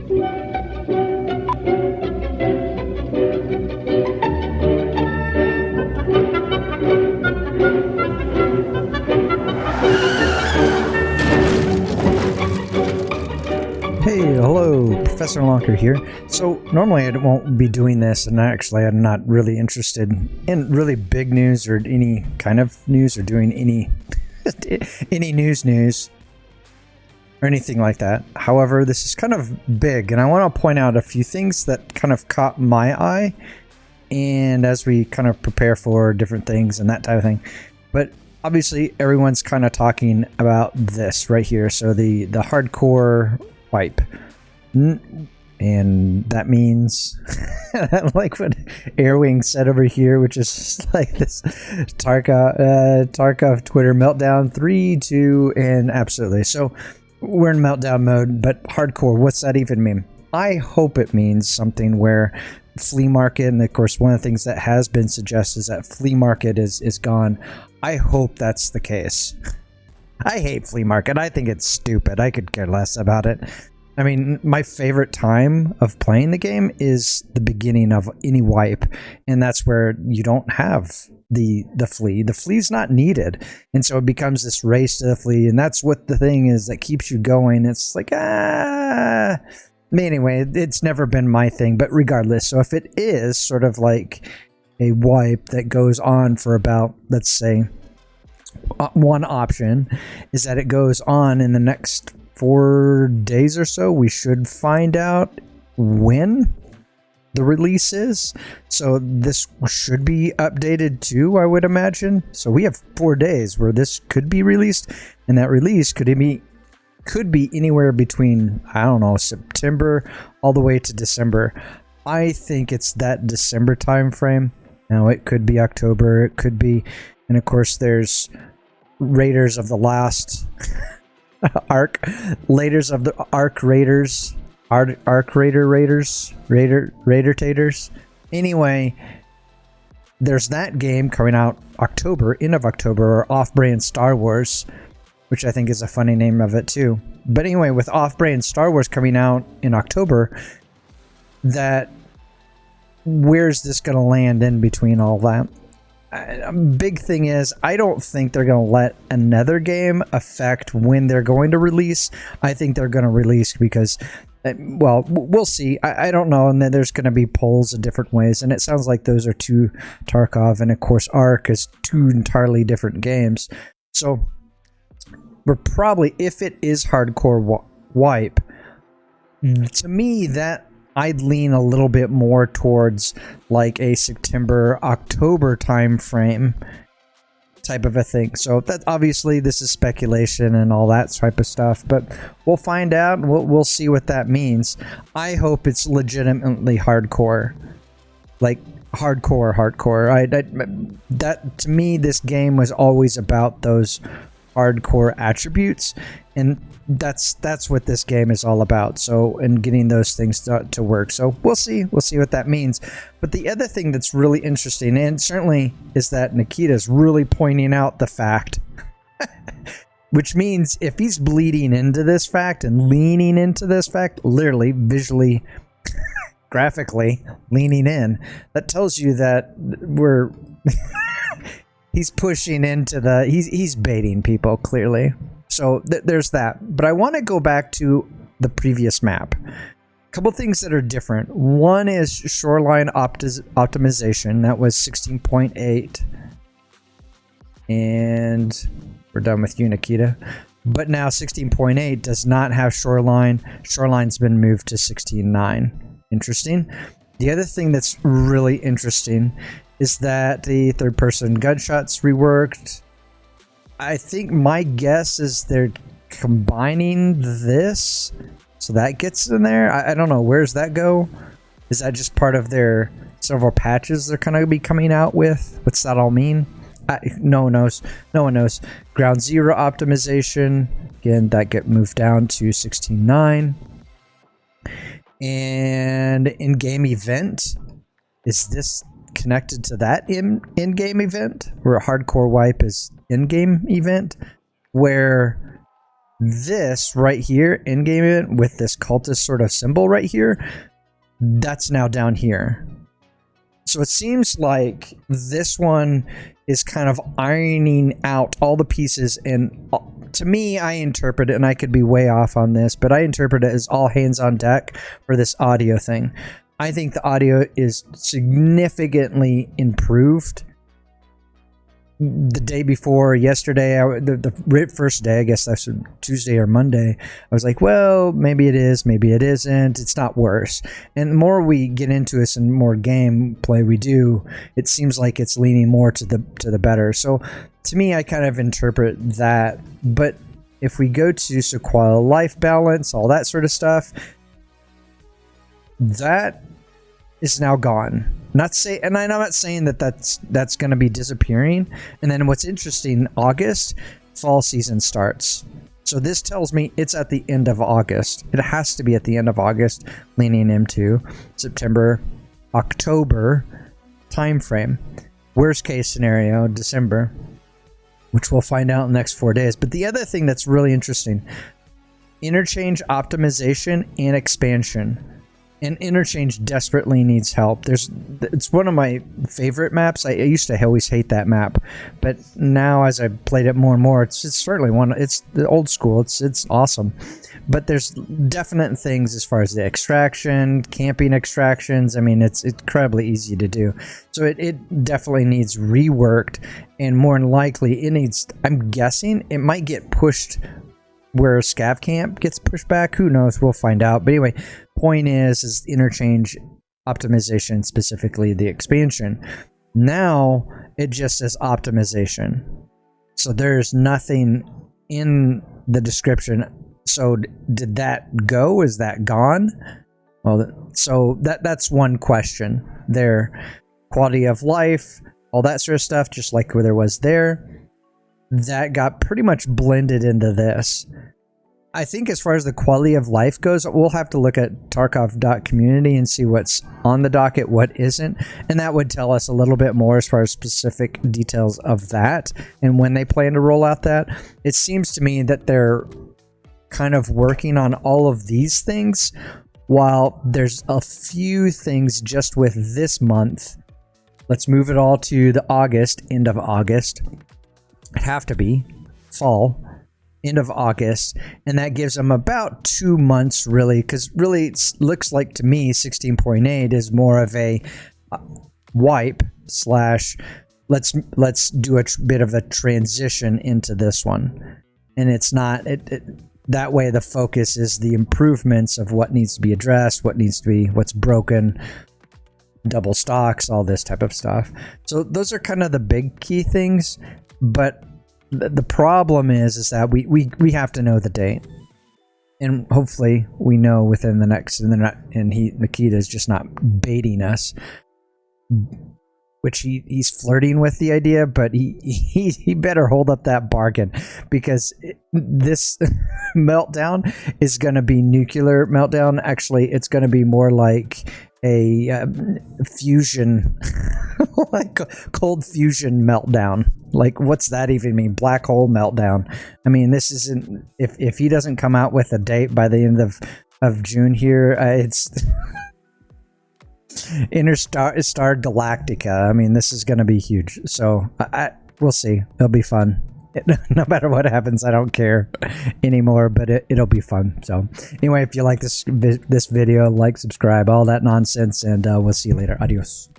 Hey, hello, Professor Lonker here. So normally I won't be doing this, and actually I'm not really interested in really big news or any kind of news or doing any any news or anything like that. However, this is kind of big, and I want to point out a few things that kind of caught my eye, and as we kind of prepare for different things and that type of thing. But obviously everyone's kind of talking about this right here. So the hardcore wipe, and that means like what Airwing said over here, which is like this Tarkov Twitter meltdown 3, 2, and absolutely. So we're in meltdown mode, but hardcore, what's that even mean? I hope it means something where flea market, and of course one of the things that has been suggested is that flea market is gone. I hope that's the case. I hate flea market. I think it's stupid. I could care less about it. I mean, my favorite time of playing the game is the beginning of any wipe, and that's where you don't have the flea. The flea's not needed, and so it becomes this race to the flea, and that's what the thing is that keeps you going. It's like, anyway, it's never been my thing, but regardless. So if it is sort of like a wipe that goes on for about, let's say, one option is that it goes on in the next 4 days or so. We should find out when the release is. So this should be updated too, I would imagine. So we have 4 days where this could be released, and that release could be anywhere between, I don't know, September all the way to December. I think it's that December time frame. Now it could be October, it could be, and of course there's Raiders of the Last Ark, Raiders of the Ark Raiders, Ark Raider Raiders, Raider Taters. Anyway, there's that game coming out end of October, or Off-Brand Star Wars, which I think is a funny name of it too. But anyway, with Off-Brand Star Wars coming out in October, where's this going to land in between all that? Big thing is, I don't think they're going to let another game affect when they're going to release. I think they're going to release because, well, we'll see. I don't know. And then there's going to be polls in different ways. And it sounds like those are two Tarkov. And of course, Ark is two entirely different games. So we're probably, if it is hardcore wipe, to me, that I'd lean a little bit more towards like a September, October time frame type of a thing. So that obviously this is speculation and all that type of stuff, but we'll find out. We'll see what that means. I hope it's legitimately hardcore, like hardcore. That to me, this game was always about those hardcore attributes, and that's what this game is all about. So, and getting those things to work. So we'll see what that means. But the other thing that's really interesting, and certainly, is that Nikita's really pointing out the fact, which means if he's bleeding into this fact and leaning into this fact, literally, visually, graphically leaning in, that tells you that we're he's pushing into he's baiting people, clearly. So there's that. But I want to go back to the previous map. A couple things that are different. One is shoreline optimization. That was 16.8. And we're done with you, Nikita. But now 16.8 does not have shoreline. Shoreline's been moved to 16.9. Interesting. The other thing that's really interesting is that the third-person gunshots reworked. I think my guess is they're combining this, so that gets in there. I don't know. Where's that go? Is that just part of their several patches they're going to be coming out with? What's that all mean? No one knows. No one knows. Ground Zero optimization. Again, that get moved down to 16.9. And in-game event. Is this connected to that in-game event? Where a hardcore wipe is in-game event? Where This right here, in-game event with this cultist sort of symbol right here, that's now down here. So it seems like this one is kind of ironing out all the pieces, and to me, I interpret it, and I could be way off on this, but I interpret it as all hands on deck for this audio thing. I think the audio is significantly improved. The day before yesterday, the first day, I guess that's Tuesday or Monday, I was like, well, maybe it is, maybe it isn't. It's not worse. And the more we get into this and more gameplay we do, it seems like it's leaning more to the better. So to me, I kind of interpret that. But if we go to quality of life balance, all that sort of stuff, that is now gone. And I'm not saying that that's going to be disappearing. And then what's interesting, August, fall season starts. So this tells me it's at the end of August. It has to be at the end of August, leaning into September, October timeframe. Worst case scenario, December, which we'll find out in the next 4 days. But the other thing that's really interesting, interchange optimization and expansion. And interchange desperately needs help. It's one of my favorite maps. I used to always hate that map, but now as I played it more and more, it's certainly one. It's the old school. It's awesome, but there's definite things as far as the extraction, camping extractions. I mean, it's incredibly easy to do. So it definitely needs reworked, and more than likely it needs. I'm guessing it might get pushed where Scav Camp gets pushed back. Who knows? We'll find out. But anyway, point is interchange optimization, specifically the expansion. Now it just says optimization. So there's nothing in the description. So did that go? Is that gone? Well, so that's one question there. Quality of life, all that sort of stuff, just like where there was there. That got pretty much blended into this. I think as far as the quality of life goes, we'll have to look at Tarkov.community and see what's on the docket, what isn't. And that would tell us a little bit more as far as specific details of that and when they plan to roll out that. It seems to me that they're kind of working on all of these things, while there's a few things just with this month. Let's move it all to the August, end of August. It'd have to be fall, end of August, and that gives them about 2 months, really, because really it looks like to me 16.8 is more of a wipe slash let's do a bit of a transition into this one, and it's not that way. The focus is the improvements of what needs to be addressed, what's broken, double stocks, all this type of stuff. So those are kind of the big key things. But the problem is that we have to know the date, and hopefully we know within the next. And Nikita's just not baiting us, which he's flirting with the idea, but he better hold up that bargain, because this meltdown is going to be nuclear meltdown. Actually, it's going to be more like a fusion, like cold fusion meltdown. Like, what's that even mean? Black hole meltdown. I mean, this isn't. If he doesn't come out with a date by the end of June here, it's Star Galactica. I mean, this is going to be huge. So we'll see. It'll be fun. No matter what happens, I don't care anymore, but it'll be fun. So anyway, if you like this video, like, subscribe, all that nonsense, and we'll see you later. Adios.